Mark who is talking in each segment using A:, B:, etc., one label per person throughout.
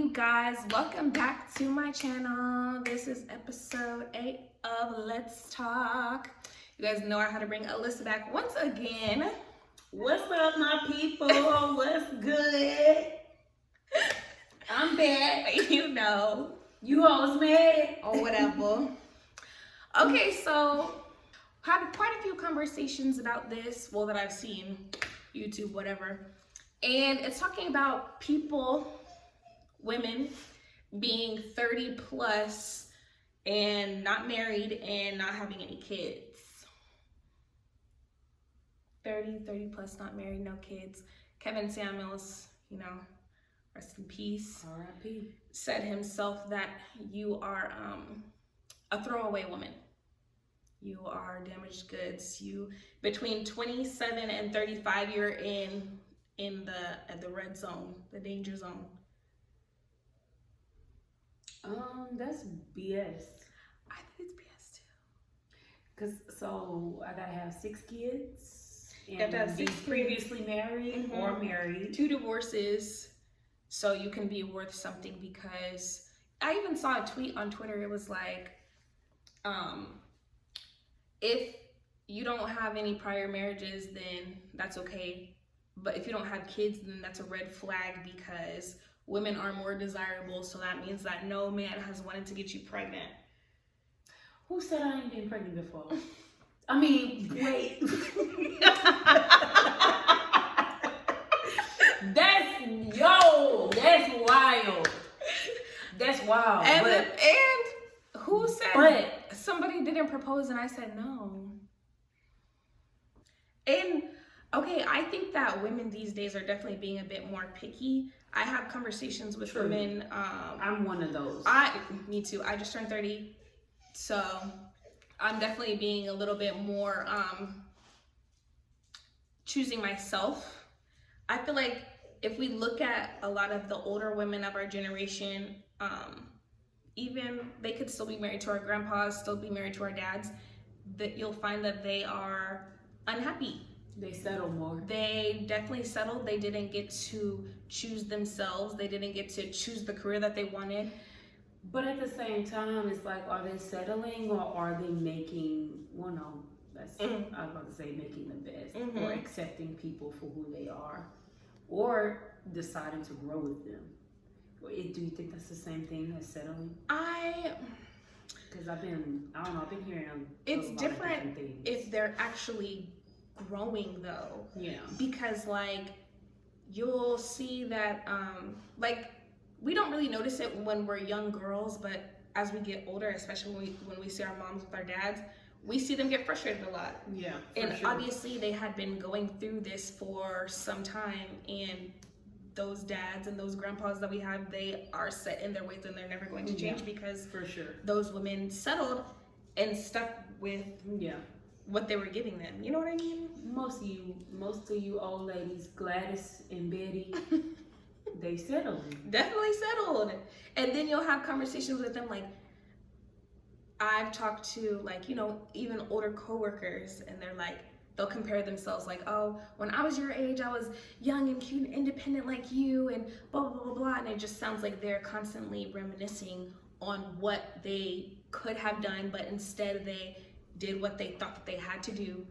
A: you guys? Welcome back to my channel. This is episode 8 of Let's Talk. You guys know I had to bring Alyssa back once again.
B: What's up, my people? What's good? I'm back.
A: You know.
B: You hoes mad?
A: Or whatever. Okay, so had quite a few conversations about this, well, that I've seen, YouTube, whatever. And it's talking about people, women, being 30 plus and not married and not having any kids. 30 plus, not married, no kids. Kevin Samuels, rest in peace.
B: R.I.P.
A: Said himself that you are a throwaway woman. You are damaged goods. You, between 27 and 35, you're in the red zone, the danger zone.
B: That's BS.
A: I think it's BS too.
B: So I gotta have 6 kids
A: have to have
B: and be
A: 6
B: previously married or married.
A: 2 divorces, so you can be worth something. Because I even saw a tweet on Twitter. It was like, if you don't have any prior marriages, then that's okay. But if you don't have kids, then that's a red flag, because women are more desirable. So that means that no man has wanted to get you pregnant.
B: Who said I ain't been pregnant before? I mean, wait. That's wild. That's wild.
A: And who said?
B: But
A: somebody didn't propose, and I said no. And okay, I think that women these days are definitely being a bit more picky. I have conversations with women.
B: I'm one of those.
A: Me too. I just turned 30, so I'm definitely being a little bit more choosing myself. I feel like if we look at a lot of the older women of our generation, even they could still be married to our grandpas, still be married to our dads, that you'll find that they are unhappy.
B: They settle more.
A: They definitely settled. They didn't get to choose themselves. They didn't get to choose the career that they wanted.
B: But at the same time, it's like, are they settling or are they making, I was about to say making the best, or accepting people for who they are, or deciding to grow with them? Do you think that's the same thing as settling? Because I've been hearing
A: it's
B: a lot
A: different
B: of different things.
A: if they're actually growing, though.
B: Yeah.
A: Because you'll see that we don't really notice it when we're young girls, but as we get older, especially when we see our moms with our dads, we see them get frustrated a lot.
B: Yeah.
A: And
B: sure.
A: obviously they had been going through this for some time, and those dads and those grandpas that we have, they are set in their ways and they're never going to change, because
B: for sure
A: those women settled and stuck with what they were giving them. You know what I mean?
B: Most of you old ladies, Gladys and Betty, they settled.
A: Definitely settled. And then you'll have conversations with them. I've talked to even older coworkers, and they're like, they'll compare themselves oh, when I was your age, I was young and cute and independent like you, and blah, blah, blah, blah. And it just sounds like they're constantly reminiscing on what they could have done, but instead they did what they thought that they had to do,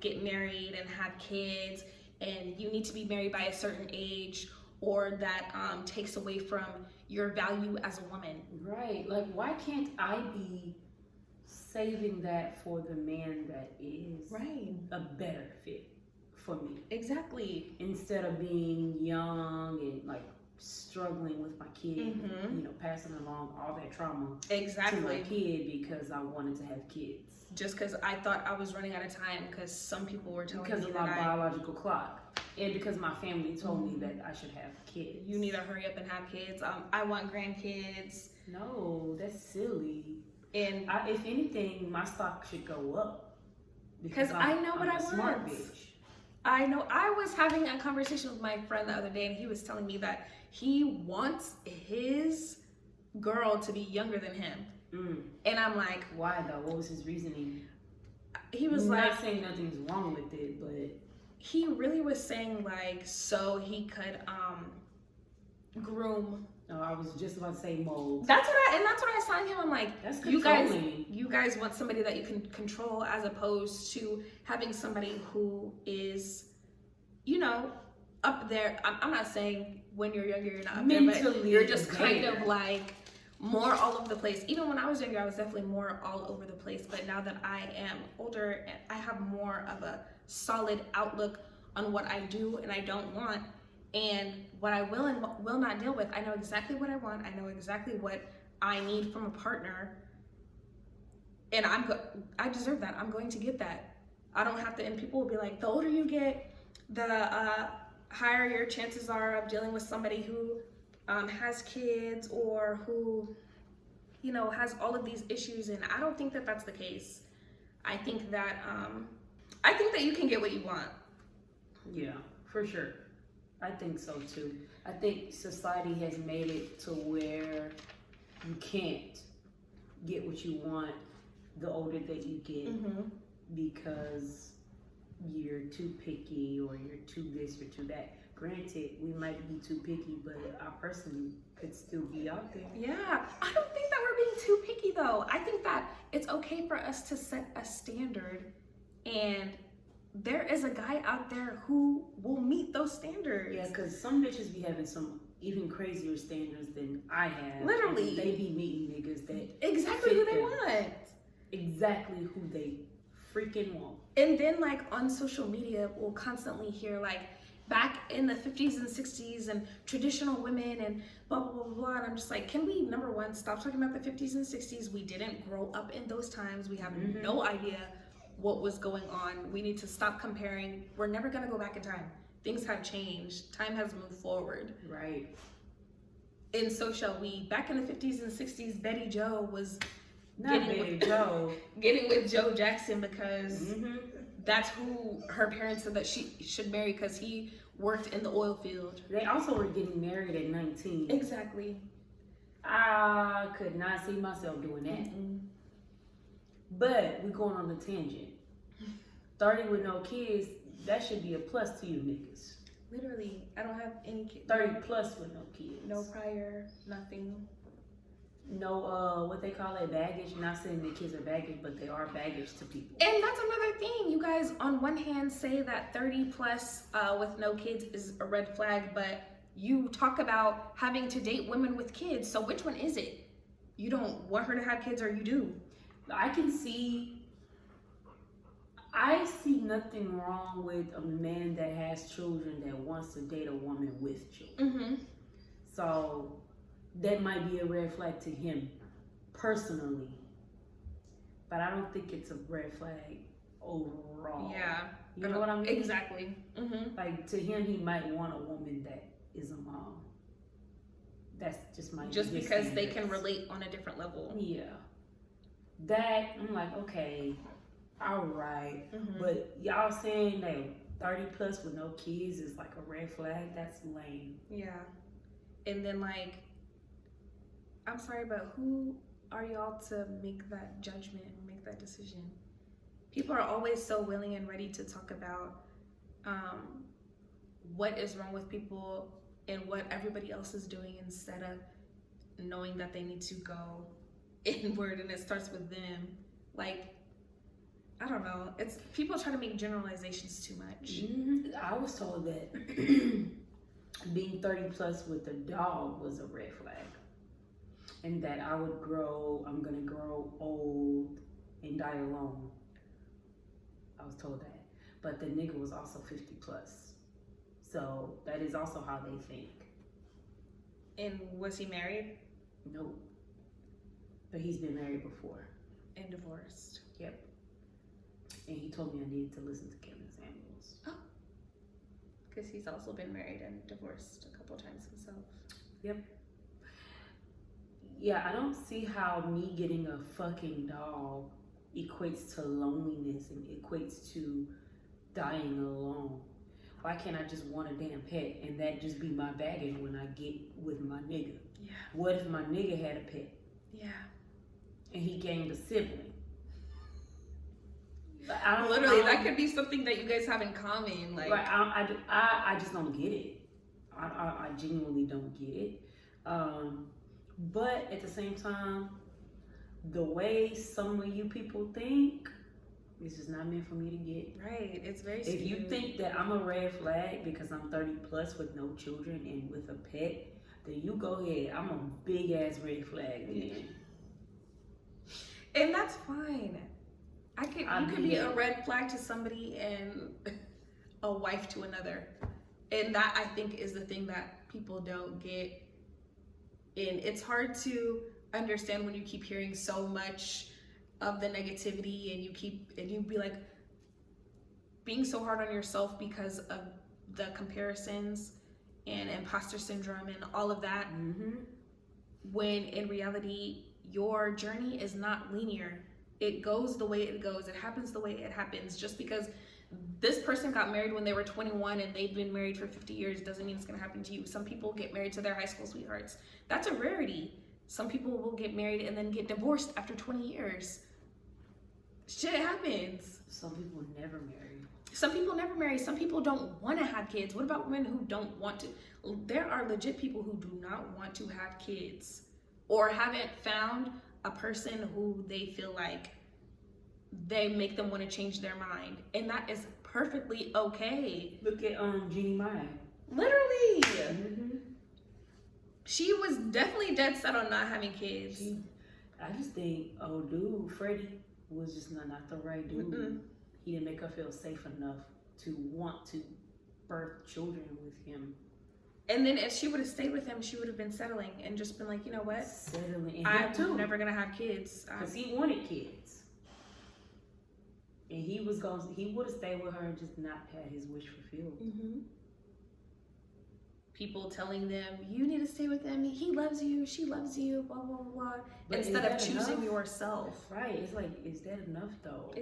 A: get married and have kids, and you need to be married by a certain age, or that takes away from your value as a woman.
B: Right. Why can't I be saving that for the man that is a better fit for me?
A: Exactly.
B: Instead of being young and struggling with my kid, passing along all that trauma to my kid because I wanted to have kids.
A: Just because I thought I was running out of time, because some people were telling me
B: because of my biological clock, and because my family told me that I should have kids.
A: You need to hurry up and have kids. I want grandkids.
B: No, that's silly.
A: And
B: if anything, my stock should go up,
A: because I know what I want.
B: Smart bitch.
A: I know. I was having a conversation with my friend the other day, and he was telling me that he wants his girl to be younger than him. And I'm like,
B: why though? What was his reasoning?
A: He was
B: not saying nothing's wrong with it, but
A: he really was saying so he could groom.
B: No, I was just about to say mold.
A: That's what I was telling him. I'm like,
B: That's
A: you
B: controlling.
A: guys want somebody that you can control as opposed to having somebody who is, you know, up there. I'm not saying when you're younger you're not up there, but you're just kind of like more all over the place. Even when I was younger, I was definitely more all over the place. But now that I am older, I have more of a solid outlook on what I do and I don't want, and what I will and will not deal with. I know exactly what I want. I know exactly what I need from a partner, and I deserve that. I'm going to get that. I don't have to. And people will be like, the older you get, the higher your chances are of dealing with somebody who has kids or who, you know, has all of these issues. And I don't think that that's the case. I think that you can get what you want.
B: Yeah, for sure. I think so too. I think society has made it to where you can't get what you want the older that you get, because you're too picky or you're too this or too that. Granted, we might be too picky, but our person could still be out there.
A: Yeah, I don't think that we're being too picky though. I think that it's okay for us to set a standard, and there is a guy out there who will meet those standards.
B: Yeah, because some bitches be having some even crazier standards than I have.
A: Literally.
B: They be meeting niggas that
A: exactly who they want.
B: Exactly who they freaking want.
A: And then like on social media, we'll constantly hear like back in the 50s and 60s and traditional women and blah, blah, blah, blah. And I'm just like, can we, number one, stop talking about the 50s and 60s? We didn't grow up in those times. We have no idea what was going on. We need to stop comparing. We're never going to go back in time. Things have changed. Time has moved forward.
B: Right.
A: And so shall we. Back in the 50s and 60s, Betty Joe was getting with Joe Jackson because that's who her parents said that she should marry, because he worked in the oil field.
B: They also were getting married at 19.
A: Exactly.
B: I could not see myself doing that. But we're going on a tangent. 30 with no kids, that should be a plus to you niggas.
A: Literally, I don't have any kids.
B: 30 plus with no kids.
A: No prior, nothing.
B: No, what they call it, baggage. Not saying the kids are baggage, but they are baggage to people.
A: And that's another thing. You guys, on one hand, say that 30 plus with no kids is a red flag, but you talk about having to date women with kids. So which one is it? You don't want her to have kids, or you do?
B: I see nothing wrong with a man that has children that wants to date a woman with children. So that might be a red flag to him personally, but I don't think it's a red flag overall.
A: Yeah,
B: you know what I mean?
A: Exactly.
B: Like to him, he might want a woman that is a mom. That's just my
A: because they can relate on a different level.
B: Yeah, that I'm like, okay, all right, but y'all saying that 30 plus with no kids is like a red flag? That's lame.
A: Yeah, and then like, I'm sorry, but who are y'all to make that judgment and make that decision? People are always so willing and ready to talk about what is wrong with people and what everybody else is doing, instead of knowing that they need to go inward and it starts with them. Like, I don't know. It's people try to make generalizations too much.
B: I was told that being 30 plus with a dog was a red flag. And that I'm gonna grow old and die alone. I was told that. But the nigga was also 50 plus. So that is also how they think.
A: And was he married?
B: Nope. But he's been married before.
A: And divorced.
B: Yep. And he told me I needed to listen to Kevin Samuels.
A: Oh. Because he's also been married and divorced a couple times himself.
B: Yep. Yeah, I don't see how me getting a fucking dog equates to loneliness and equates to dying alone. Why can't I just want a damn pet and that just be my baggage when I get with my nigga?
A: Yeah.
B: What if my nigga had a pet?
A: Yeah.
B: And he gained a sibling?
A: Literally, that could be something that you guys have in common. Like,
B: I just don't get it. I genuinely don't get it. But at the same time, the way some of you people think, it's just not meant for me to get.
A: Right. It's very
B: If you think that I'm a red flag because I'm 30 plus with no children and with a pet, then you go ahead. I'm a big ass red flag then.
A: And that's fine. You could be a red flag to somebody and a wife to another. And that, I think, is the thing that people don't get. And it's hard to understand when you keep hearing so much of the negativity and you be like being so hard on yourself because of the comparisons and imposter syndrome and all of that. When in reality, your journey is not linear. It goes the way it goes. It happens the way it happens. Just because this person got married when they were 21 and they've been married for 50 years doesn't mean it's going to happen to you. Some people get married to their high school sweethearts. That's a rarity. Some people will get married and then get divorced after 20 years. Shit happens.
B: Some people never marry.
A: Some people never marry. Some people don't want to have kids. What about women who don't want to? There are legit people who do not want to have kids or haven't found a person who they feel like they make them want to change their mind. And that is perfectly okay.
B: Look at Jeannie Mai.
A: Literally. She was definitely dead set on not having kids.
B: I just think, dude, Freddie was just not the right dude. He didn't make her feel safe enough to want to birth children with him.
A: And then if she would have stayed with him, she would have been settling and just been like, you know what?
B: Settling.
A: I'm never going to have kids.
B: Because he wanted kids. And he would have stayed with her and just not had his wish fulfilled.
A: People telling them, you need to stay with him. He loves you. She loves you. Blah, blah, blah.
B: But
A: instead of choosing yourself.
B: Right. It's like, is that enough though?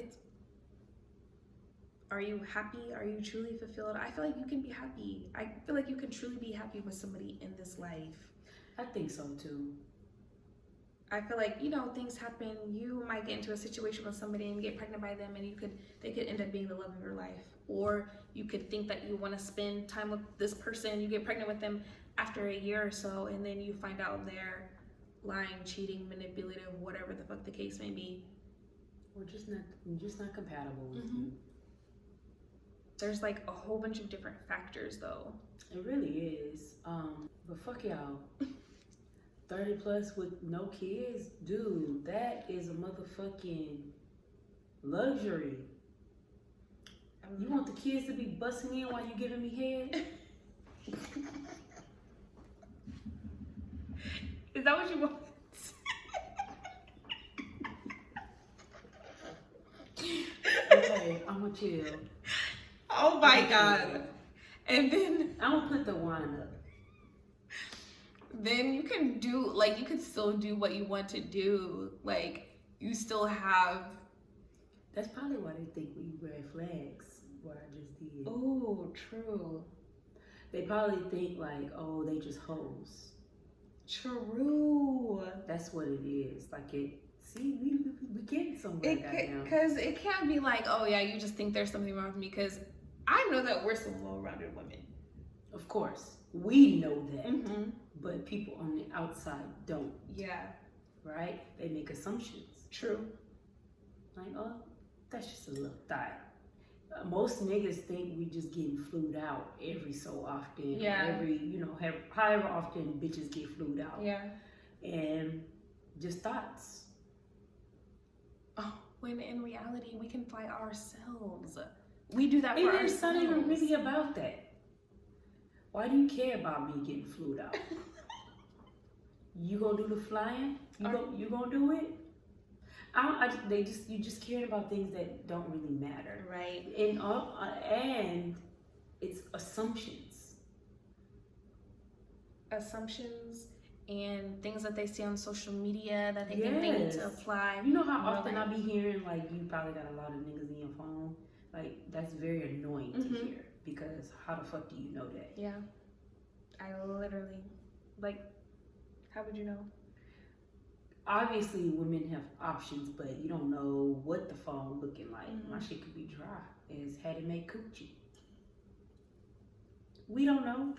A: Are you happy? Are you truly fulfilled? I feel like you can be happy. I feel like you can truly be happy with somebody in this life.
B: I think so too.
A: I feel like, things happen. You might get into a situation with somebody and get pregnant by them, and they could end up being the love of your life. Or you could think that you want to spend time with this person, you get pregnant with them after a year or so, and then you find out they're lying, cheating, manipulative, whatever the fuck the case may be.
B: Or just not compatible with you.
A: There's like a whole bunch of different factors though.
B: It really is. But fuck y'all. 30 plus with no kids, dude, that is a motherfucking luxury. You want the kids to be busting in while you giving me head?
A: Is that what you want?
B: Okay, I'm gonna chill.
A: Oh my God. And then
B: I'm gonna put the wine up.
A: Then you can still do what you want to do. Like, you still have.
B: That's probably why they think we red flags, what I just did.
A: Oh, true.
B: They probably think like, oh, they just hoes.
A: True.
B: That's what it is. Like we getting somewhere now.
A: Because it can't be like, oh yeah, you just think there's something wrong with me. Because I know that we're some well-rounded women.
B: Of course, we know that. But people on the outside don't.
A: Yeah.
B: Right? They make assumptions.
A: True.
B: Like, oh, that's just a little thought. Most niggas think we just getting flued out every so often.
A: Yeah.
B: However often bitches get flued out.
A: Yeah.
B: And just thoughts.
A: Oh, when in reality, we can fly ourselves. We do that for ourselves.
B: It's not even really about that. Why do you care about me getting flued out? You gonna do the flying? You gonna do it? You just caring about things that don't really matter,
A: right?
B: And it's assumptions
A: and things that they see on social media that they think they need to apply.
B: You know how often I be hearing like, you probably got a lot of niggas in your phone. Like, that's very annoying to hear, because how the fuck do you know that?
A: Yeah, I literally, like, how would you know?
B: Obviously, women have options, but you don't know what the phone looking like. My shit could be dry as had it made coochie. We don't know.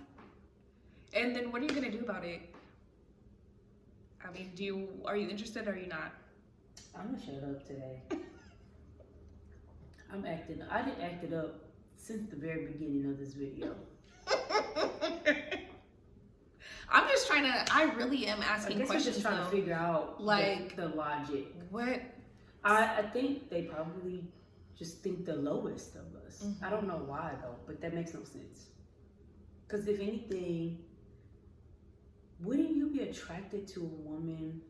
A: And then what are you gonna do about it? I mean, are you interested or are you not?
B: I'm gonna shut up today. I didn't act it up since the very beginning of this video.
A: I'm just I really am asking questions.
B: I'm just trying to figure out
A: like
B: the logic.
A: What?
B: I think they probably just think the lowest of us. Mm-hmm. I don't know why though, but that makes no sense. Because if anything, wouldn't you be attracted to a woman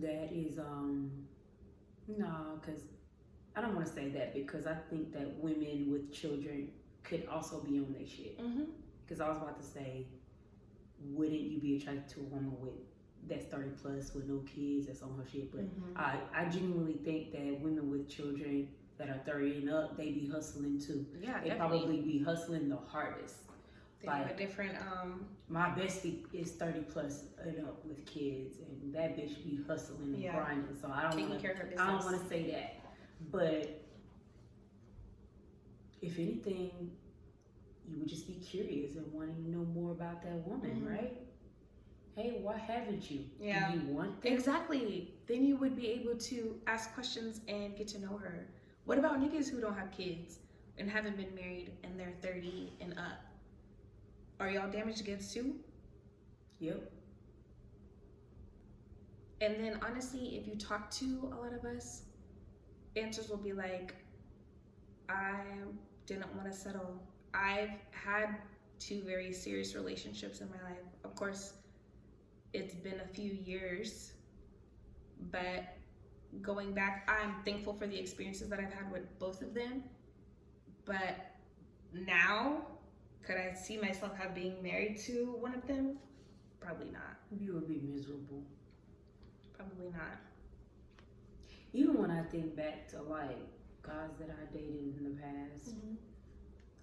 B: that is no, because I don't want to say that, because I think that women with children could also be on their shit. Because I was about to say, wouldn't you be attracted to a woman that's 30 plus with no kids that's on her shit? But I genuinely think that women with children that are 30 and up, they be hustling too.
A: Yeah,
B: they probably be hustling the hardest.
A: They have a different
B: my bestie is 30 plus and up with kids, and that bitch be hustling and grinding. So I don't want to say that. But if anything, you would just be curious and wanting to know more about that woman, right? Hey, why haven't you?
A: Yeah.
B: Do you want that?
A: Exactly. Then you would be able to ask questions and get to know her. What about niggas who don't have kids and haven't been married and they're 30 and up? Are y'all damaged goods too?
B: Yep.
A: And then honestly, if you talk to a lot of us, answers will be like, I didn't want to settle. I've had 2 very serious relationships in my life. Of course, it's been a few years, but going back, I'm thankful for the experiences that I've had with both of them. But now, could I see myself being married to one of them? Probably not.
B: You would be miserable.
A: Probably not.
B: Even when I think back to like guys that I dated in the past,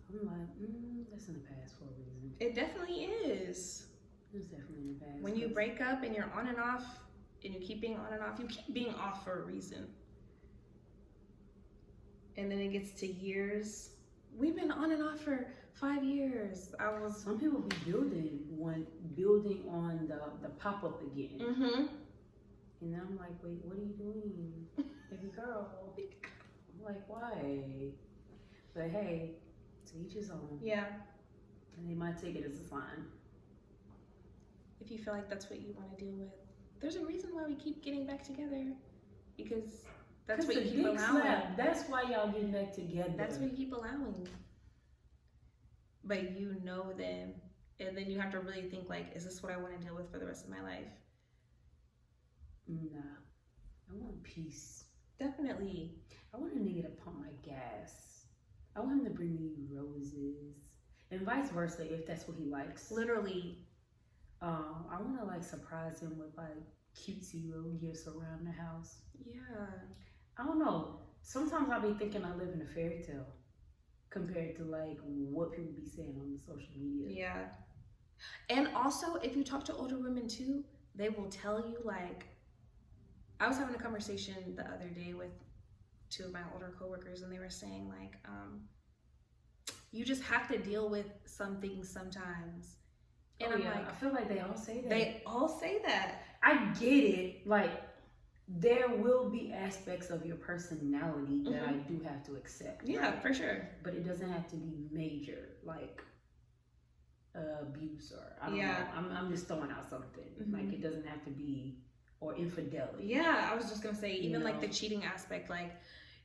B: I'm like, that's in the past for a reason.
A: It definitely is.
B: It's definitely in the past.
A: When you break up and you're on and off, and you keep being on and off, you keep being off for a reason. And then it gets to years. We've been on and off for 5 years.
B: Some people be building on the pop up again. And I'm like, wait, what are you doing, baby girl? I'm like, why? But hey, to each his own.
A: Yeah.
B: And they might take it as a sign.
A: If you feel like that's what you want to deal with, there's a reason why we keep getting back together, because that's what you keep allowing.
B: That's why y'all getting back together.
A: That's what you keep allowing. But you know them, and then you have to really think like, is this what I want to deal with for the rest of my life?
B: Nah, I want peace.
A: Definitely.
B: I want a nigga to pump my gas. I want him to bring me roses, and vice versa if that's what he likes.
A: Literally.
B: I want to like surprise him with like cutesy little gifts around the house.
A: Yeah.
B: I don't know. Sometimes I'll be thinking I live in a fairy tale compared to like what people be saying on the social media.
A: Yeah. And also, if you talk to older women too, they will tell you like, I was having a conversation the other day with 2 of my older coworkers, and they were saying like, you just have to deal with some things sometimes. And I'm like,
B: I feel like they all say that.
A: They all say that.
B: I get it. Like, there will be aspects of your personality that I do have to accept.
A: Yeah, right? For sure.
B: But it doesn't have to be major, like abuse or I don't know. I'm just throwing out something. Like, it doesn't have to be, or infidelity.
A: Yeah, I was just gonna say, even like the cheating aspect, like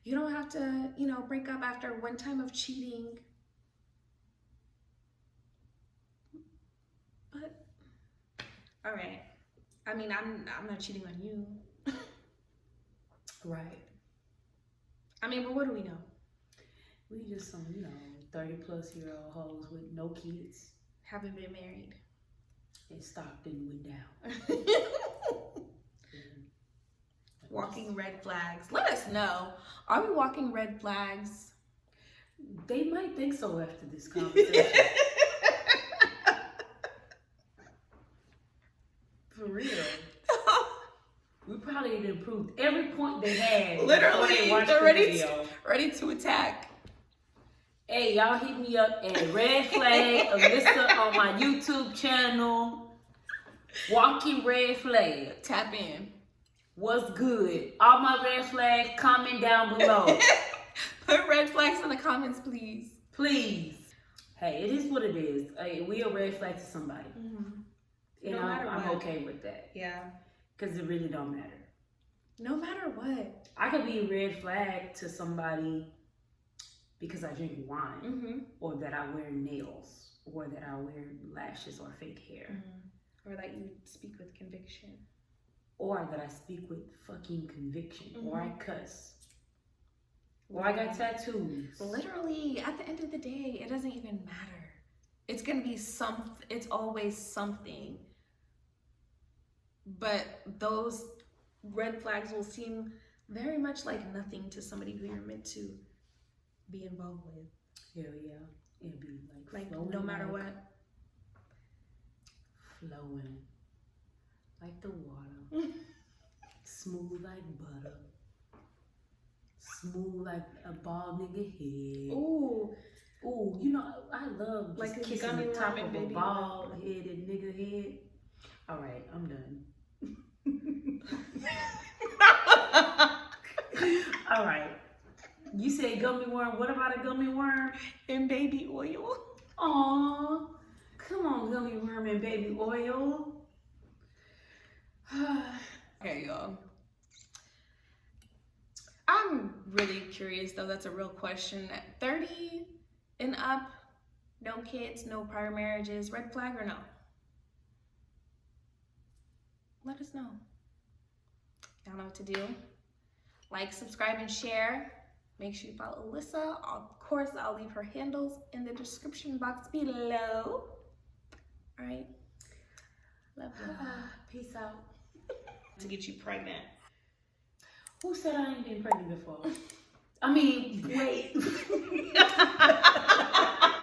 A: you don't have to, break up after one time of cheating. But all right. I mean, I'm not cheating on you.
B: Right.
A: I mean, but what do we know?
B: We just some, 30-plus-year-old hoes with no kids.
A: Haven't been married.
B: And Stockton went down.
A: Walking red flags. Let us know. Are we walking red flags?
B: They might think so after this conversation. For real. We probably had improved every point they had.
A: Literally,
B: they're
A: ready to attack.
B: Hey, y'all hit me up at Red Flag Alyssa on my YouTube channel. Walking Red Flag.
A: Tap in.
B: What's good? All my red flags, comment down below.
A: Put red flags in the comments, please.
B: Please. Hey, it is what it is. Hey, we a red flag to somebody.
A: Mm-hmm.
B: And
A: No matter
B: I'm
A: what.
B: okay with that.
A: Yeah.
B: Because it really don't matter.
A: No matter what.
B: I could be a red flag to somebody because I drink wine.
A: Mm-hmm.
B: Or that I wear nails. Or that I wear lashes or fake hair.
A: Mm-hmm. Or that you speak with conviction.
B: Or that I speak with fucking conviction.
A: Mm-hmm.
B: Or I cuss. Or I got tattoos.
A: Literally, at the end of the day, it doesn't even matter. It's gonna be it's always something. But those red flags will seem very much like nothing to somebody who you're meant to be involved with.
B: Hell yeah. It'd be like
A: no matter what.
B: Flowing like the water. Smooth like butter. Smooth like a bald nigga head.
A: Ooh.
B: Ooh, you know, I love just
A: Like
B: kissing
A: gummy
B: the top
A: worm
B: of
A: and
B: a
A: baby
B: bald
A: worm.
B: headed nigga head. Alright, I'm done. Alright. You said gummy worm. What about a gummy worm?
A: And baby oil.
B: Aw. Come on, gummy worm and baby oil.
A: Okay, y'all. I'm really curious, though. That's a real question. At 30 and up, no kids, no prior marriages, red flag or no? Let us know. Y'all know what to do. Like, subscribe, and share. Make sure you follow Alyssa. Of course, I'll leave her handles in the description box below. All right. Love you.
B: Peace out.
A: To get you pregnant.
B: Who said I ain't been pregnant before? I mean, wait.